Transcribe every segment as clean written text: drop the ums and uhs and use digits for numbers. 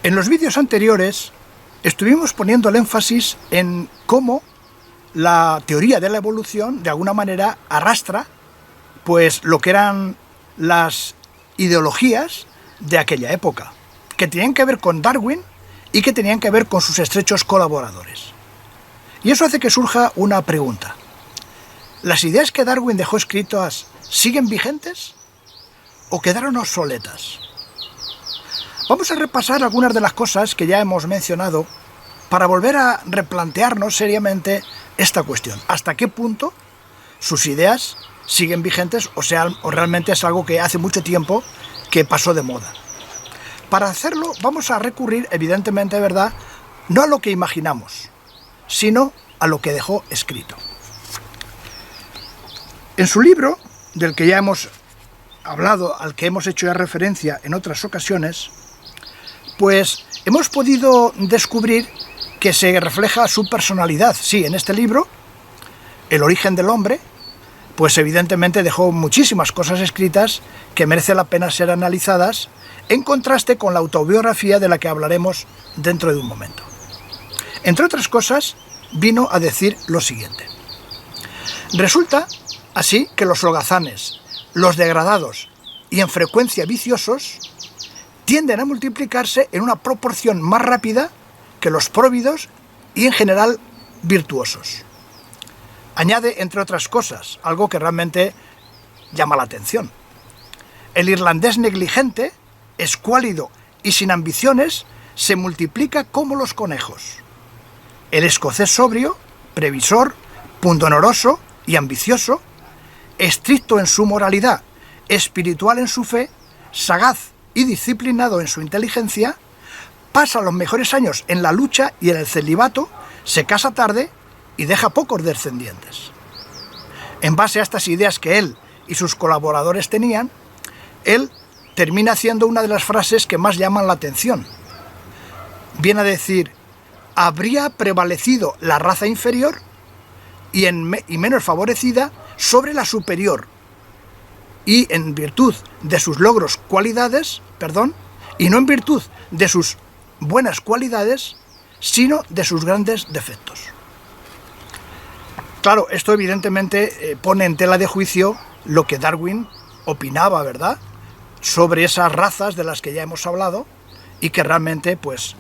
En los vídeos anteriores estuvimos poniendo el énfasis en cómo la teoría de la evolución de alguna manera arrastra pues lo que eran las ideologías de aquella época, que tenían que ver con Darwin y que tenían que ver con sus estrechos colaboradores. Y eso hace que surja una pregunta. ¿Las ideas que Darwin dejó escritas siguen vigentes o quedaron obsoletas? Vamos a repasar algunas de las cosas que ya hemos mencionado para volver a replantearnos seriamente esta cuestión. ¿Hasta qué punto sus ideas siguen vigentes o realmente es algo que hace mucho tiempo que pasó de moda? Para hacerlo vamos a recurrir, evidentemente, ¿verdad?, no a lo que imaginamos, sino a lo que dejó escrito. En su libro, del que ya hemos hablado, al que hemos hecho ya referencia en otras ocasiones, pues hemos podido descubrir que se refleja su personalidad. Sí, en este libro, El origen del hombre, pues evidentemente dejó muchísimas cosas escritas que merece la pena ser analizadas, en contraste con la autobiografía de la que hablaremos dentro de un momento. Entre otras cosas, vino a decir lo siguiente. Resulta así que los holgazanes, los degradados y en frecuencia viciosos tienden a multiplicarse en una proporción más rápida que los próvidos y en general virtuosos. Añade, entre otras cosas, algo que realmente llama la atención. El irlandés negligente, escuálido y sin ambiciones se multiplica como los conejos. El escocés sobrio, previsor, pundonoroso y ambicioso, estricto en su moralidad, espiritual en su fe, sagaz y disciplinado en su inteligencia, pasa los mejores años en la lucha y en el celibato, se casa tarde y deja pocos descendientes. En base a estas ideas que él y sus colaboradores tenían, él termina haciendo una de las frases que más llaman la atención. Viene a decir: habría prevalecido la raza inferior y menos favorecida sobre la superior, y en virtud de sus y no en virtud de sus buenas cualidades, sino de sus grandes defectos. Claro, esto evidentemente pone en tela de juicio lo que Darwin opinaba, ¿verdad?, sobre esas razas de las que ya hemos hablado y que realmente pues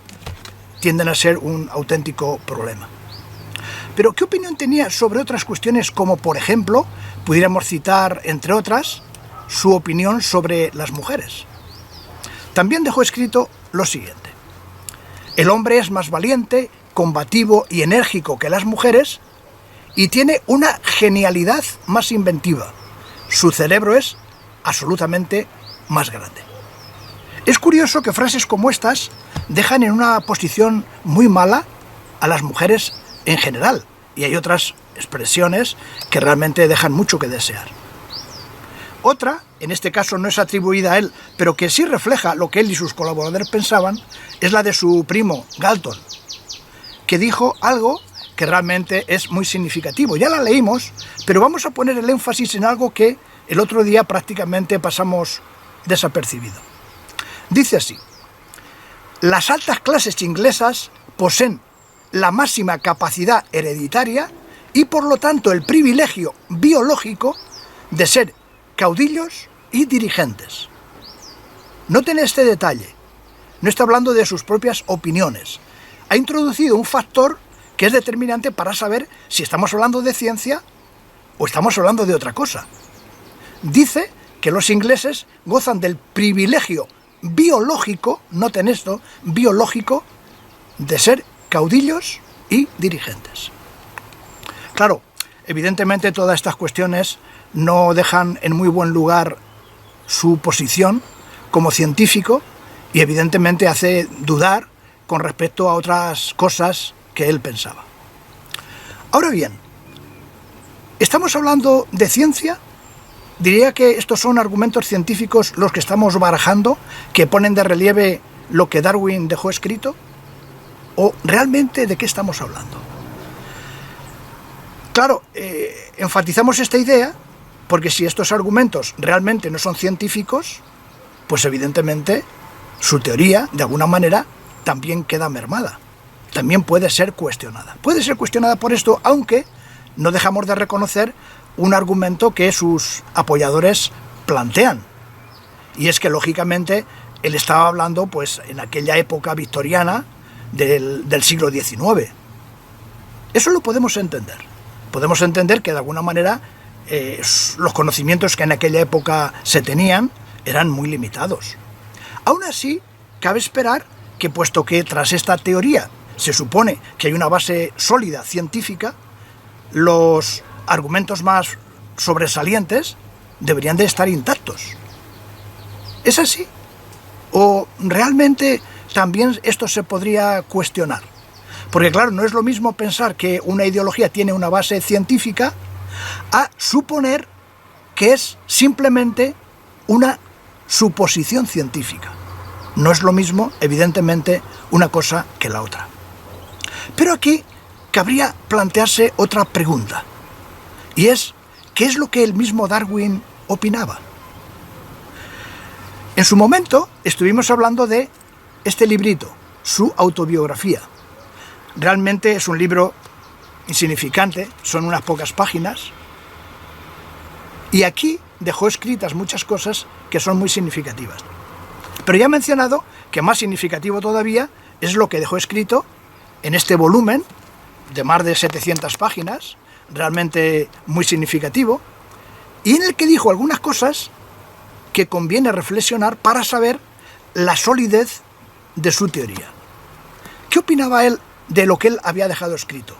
tienden a ser un auténtico problema. Pero ¿qué opinión tenía sobre otras cuestiones, como por ejemplo, pudiéramos citar, entre otras, su opinión sobre las mujeres? También dejó escrito lo siguiente: el hombre es más valiente, combativo y enérgico que las mujeres y tiene una genialidad más inventiva. Su cerebro es absolutamente más grande. Es curioso que frases como estas dejan en una posición muy mala a las mujeres en general, y hay otras expresiones que realmente dejan mucho que desear. Otra, en este caso no es atribuida a él, pero que sí refleja lo que él y sus colaboradores pensaban, es la de su primo Galton, que dijo algo que realmente es muy significativo. Ya la leímos, pero vamos a poner el énfasis en algo que el otro día prácticamente pasamos desapercibido. Dice así: las altas clases inglesas poseen la máxima capacidad hereditaria y por lo tanto el privilegio biológico de ser caudillos y dirigentes. Noten este detalle. No está hablando de sus propias opiniones. Ha introducido un factor que es determinante para saber si estamos hablando de ciencia o estamos hablando de otra cosa. Dice que los ingleses gozan del privilegio biológico, noten esto, biológico, de ser caudillos y dirigentes. Claro, evidentemente todas estas cuestiones no dejan en muy buen lugar su posición como científico y evidentemente hace dudar con respecto a otras cosas que él pensaba. Ahora bien, ¿estamos hablando de ciencia? Diría que estos son argumentos científicos los que estamos barajando, que ponen de relieve lo que Darwin dejó escrito. ¿O realmente de qué estamos hablando? Claro, enfatizamos esta idea porque si estos argumentos realmente no son científicos, pues evidentemente su teoría, de alguna manera, también queda mermada, también puede ser cuestionada. Puede ser cuestionada por esto, aunque no dejamos de reconocer un argumento que sus apoyadores plantean, y es que lógicamente él estaba hablando pues en aquella época victoriana del siglo XIX. Eso lo podemos entender. Podemos entender que de alguna manera los conocimientos que en aquella época se tenían eran muy limitados. Aún así, cabe esperar que, puesto que tras esta teoría se supone que hay una base sólida científica, los argumentos más sobresalientes deberían de estar intactos. ¿Es así? ¿O realmente también esto se podría cuestionar? Porque claro, no es lo mismo pensar que una ideología tiene una base científica a suponer que es simplemente una suposición científica. No es lo mismo, evidentemente, una cosa que la otra. Pero aquí cabría plantearse otra pregunta, y es, ¿qué es lo que el mismo Darwin opinaba? En su momento estuvimos hablando de este librito, su autobiografía. Realmente es un libro insignificante, son unas pocas páginas, y aquí dejó escritas muchas cosas que son muy significativas. Pero ya he mencionado que más significativo todavía es lo que dejó escrito en este volumen de más de 700 páginas, realmente muy significativo, y en el que dijo algunas cosas que conviene reflexionar para saber la solidez de su teoría. ¿Qué opinaba él de lo que él había dejado escrito?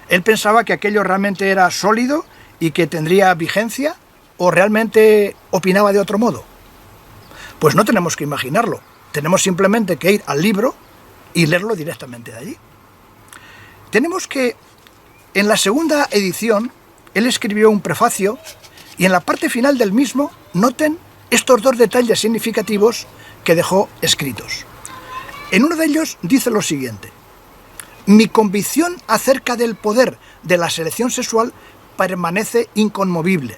¿Él pensaba que aquello realmente era sólido y que tendría vigencia, o realmente opinaba de otro modo? Pues no tenemos que imaginarlo, tenemos simplemente que ir al libro y leerlo directamente de allí. Tenemos que, en la segunda edición, él escribió un prefacio, y en la parte final del mismo, noten estos dos detalles significativos que dejó escritos. En uno de ellos dice lo siguiente: mi convicción acerca del poder de la selección sexual permanece inconmovible,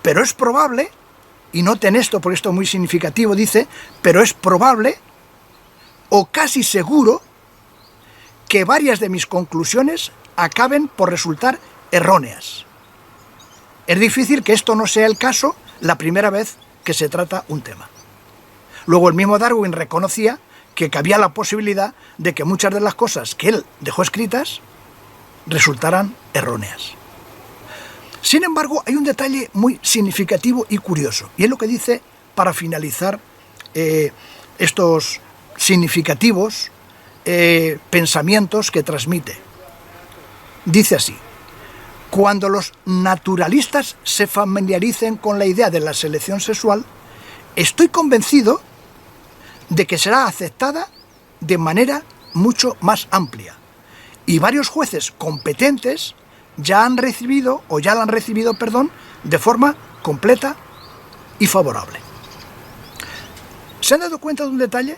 pero es probable, y noten esto porque esto es muy significativo, dice, pero es probable o casi seguro que varias de mis conclusiones acaben por resultar erróneas. Es difícil que esto no sea el caso la primera vez que se trata un tema. Luego el mismo Darwin reconocía que cabía la posibilidad de que muchas de las cosas que él dejó escritas resultaran erróneas. Sin embargo, hay un detalle muy significativo y curioso, y es lo que dice para finalizar estos significativos pensamientos que transmite. Dice así: cuando los naturalistas se familiaricen con la idea de la selección sexual, estoy convencido de que será aceptada de manera mucho más amplia, y varios jueces competentes ya la han recibido, de forma completa y favorable. ¿Se han dado cuenta de un detalle?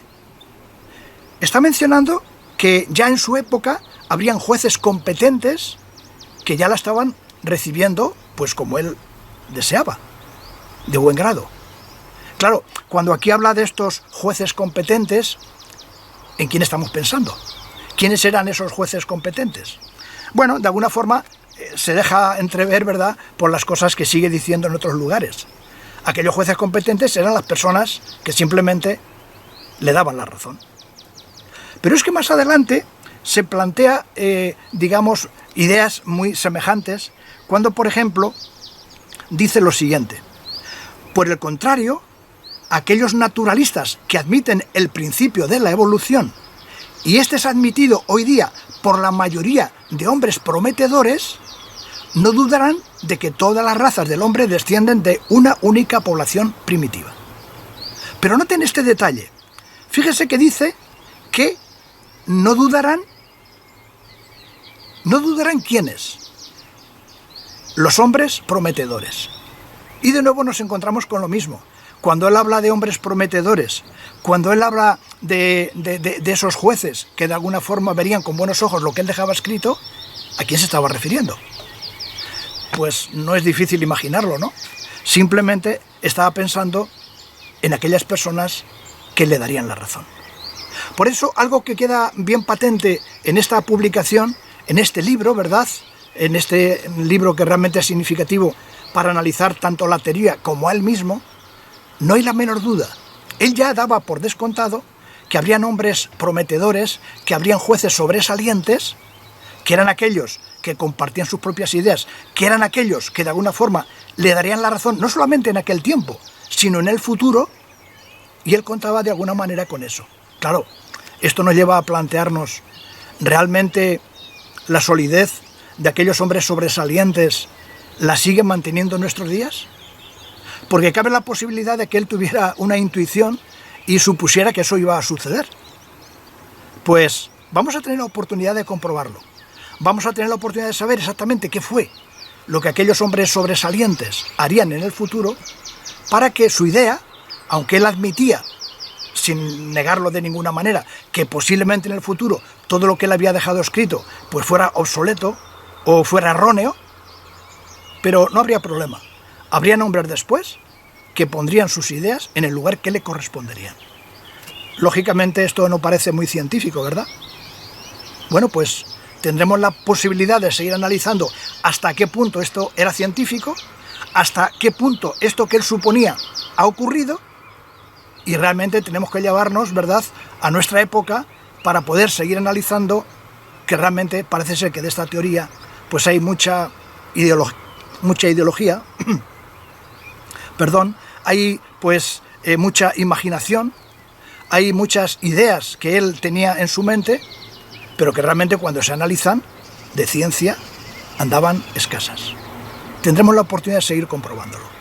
Está mencionando que ya en su época habrían jueces competentes que ya la estaban recibiendo, pues como él deseaba, de buen grado. Claro, cuando aquí habla de estos jueces competentes, ¿en quién estamos pensando? ¿Quiénes eran esos jueces competentes? Bueno, de alguna forma se deja entrever, ¿verdad?, por las cosas que sigue diciendo en otros lugares. Aquellos jueces competentes eran las personas que simplemente le daban la razón. Pero es que más adelante se plantea, ideas muy semejantes, cuando, por ejemplo, dice lo siguiente: por el contrario, aquellos naturalistas que admiten el principio de la evolución, y este es admitido hoy día por la mayoría de hombres prometedores, no dudarán de que todas las razas del hombre descienden de una única población primitiva. Pero noten este detalle. Fíjese que dice que no dudarán ¿quiénes? Los hombres prometedores. Y de nuevo nos encontramos con lo mismo. Cuando él habla de hombres prometedores, cuando él habla de esos jueces que de alguna forma verían con buenos ojos lo que él dejaba escrito, ¿a quién se estaba refiriendo? Pues no es difícil imaginarlo, ¿no? Simplemente estaba pensando en aquellas personas que le darían la razón. Por eso, algo que queda bien patente en esta publicación, en este libro, ¿verdad?, en este libro que realmente es significativo para analizar tanto la teoría como a él mismo, no hay la menor duda. Él ya daba por descontado que habrían hombres prometedores, que habrían jueces sobresalientes, que eran aquellos que compartían sus propias ideas, que eran aquellos que de alguna forma le darían la razón, no solamente en aquel tiempo, sino en el futuro, y él contaba de alguna manera con eso. Claro, esto nos lleva a plantearnos, ¿realmente la solidez de aquellos hombres sobresalientes la siguen manteniendo en nuestros días? Porque cabe la posibilidad de que él tuviera una intuición y supusiera que eso iba a suceder. Pues vamos a tener la oportunidad de comprobarlo. Vamos a tener la oportunidad de saber exactamente qué fue lo que aquellos hombres sobresalientes harían en el futuro para que su idea, aunque él admitía, sin negarlo de ninguna manera, que posiblemente en el futuro todo lo que él había dejado escrito pues fuera obsoleto o fuera erróneo, pero no habría problema. Habrían hombres después que pondrían sus ideas en el lugar que le corresponderían. Lógicamente esto no parece muy científico, ¿verdad? Bueno, pues tendremos la posibilidad de seguir analizando hasta qué punto esto era científico, hasta qué punto esto que él suponía ha ocurrido, y realmente tenemos que llevarnos, ¿verdad?, a nuestra época para poder seguir analizando que realmente parece ser que de esta teoría pues hay mucha ideología, perdón, hay pues mucha imaginación, hay muchas ideas que él tenía en su mente, pero que realmente cuando se analizan de ciencia andaban escasas. Tendremos la oportunidad de seguir comprobándolo.